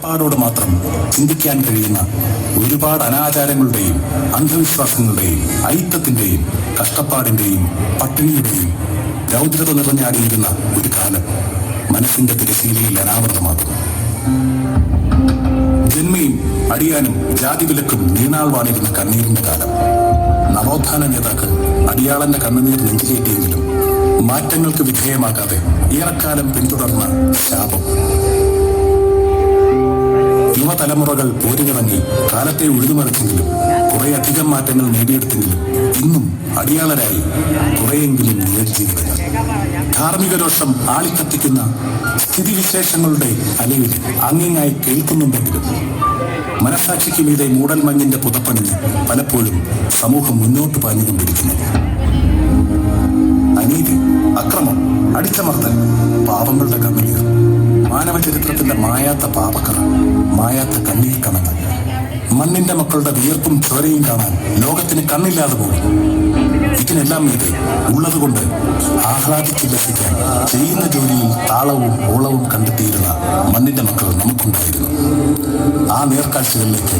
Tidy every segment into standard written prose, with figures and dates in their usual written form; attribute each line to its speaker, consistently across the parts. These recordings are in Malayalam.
Speaker 1: കഷ്ടപ്പാടോട് മാത്രം ചിന്തിക്കാൻ കഴിയുന്ന ഒരുപാട് അനാചാരങ്ങളുടെയും അന്ധവിശ്വാസങ്ങളുടെയും അയിത്തത്തിന്റെയും കഷ്ടപ്പാടിന്റെയും പട്ടിണിയുടെയും രൗദ്രത നിറഞ്ഞാടിയിരുന്ന ഒരു കാലം മനസ്സിന്റെ തിരശീലയിൽ അനാവൃതമാകും. ജന്മയും അടിയാനും ജാതി വിലക്കും നീണാൾ വാണിരുന്ന കണ്ണീരിന്റെ കാലം. നവോത്ഥാന നേതാക്കൾ അടിയാളന്റെ കണ്ണുനീർ നെഞ്ചിലേറ്റിയെങ്കിലും മാറ്റങ്ങൾക്ക് വിധേയമാകാതെ ഏറെക്കാലം പിന്തുടർന്ന ശാപം. യുവതലമുറകൾ പോരിനിറങ്ങി കാലത്തെ ഉഴുതുമറിച്ചെങ്കിലും കുറേയധികം മാറ്റങ്ങൾ നേടിയെടുത്തെങ്കിലും ഇന്നും അടിയാളരായി കുറെയെങ്കിലും ജീവിതങ്ങൾ. ധാർമ്മിക രോഷം ആളിക്കത്തിക്കുന്ന സ്ഥിതിവിശേഷങ്ങളുടെ അലയിൽ അങ്ങിങ്ങായി കേൾക്കുന്നുണ്ടെങ്കിലും മനസാക്ഷിക്ക് മീതെ മൂടൽമഞ്ഞിന്റെ പുതപ്പണിഞ്ഞ് പലപ്പോഴും സമൂഹം മുന്നോട്ട് പാഞ്ഞുകൊണ്ടിരിക്കുന്നു. അനീതി, അക്രമം, അടിച്ചമർത്തൽ, പാവങ്ങളുടെ കണ്ണുനീർ, മാനവ ചരിത്രത്തിന്റെ മായാത്ത പാപക്കറ, മായാത്ത കണ്ണീർ കണങ്ങൾ, മണ്ണിന്റെ മക്കളുടെ വിയർപ്പും ചോരയും കാണാൻ ലോകത്തിന് കണ്ണില്ലാതെ പോകും. ഇതിനെല്ലാം മീതെ ഉള്ളതുകൊണ്ട് ആഹ്ലാദിച്ചുല്ലസിക്കാൻ ചെയ്യുന്ന ജോലിയിൽ താളവും ഓളവും കണ്ടെത്തിയിരുന്ന മണ്ണിന്റെ മക്കൾ നമുക്കുണ്ടായിരുന്നു. ആ നേർക്കാഴ്ചകളിലേക്ക്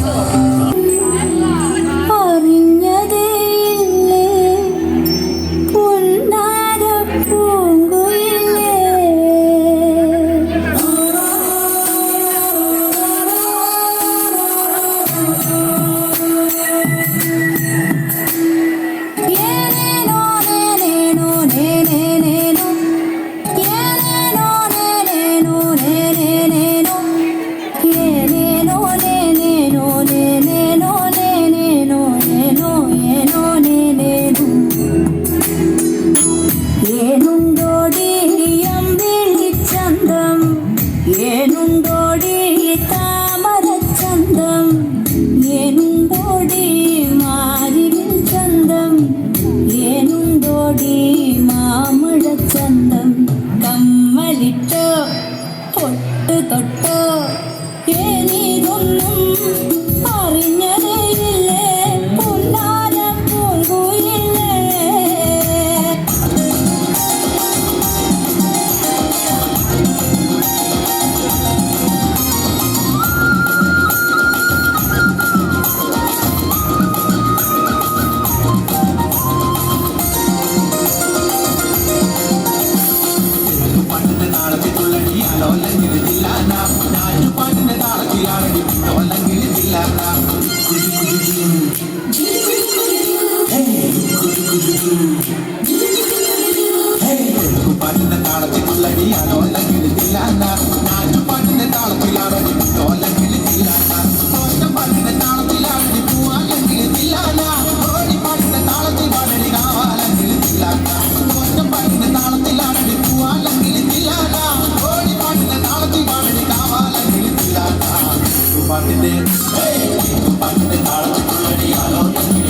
Speaker 2: പാട്ടിന്റെ താളത്തിൽ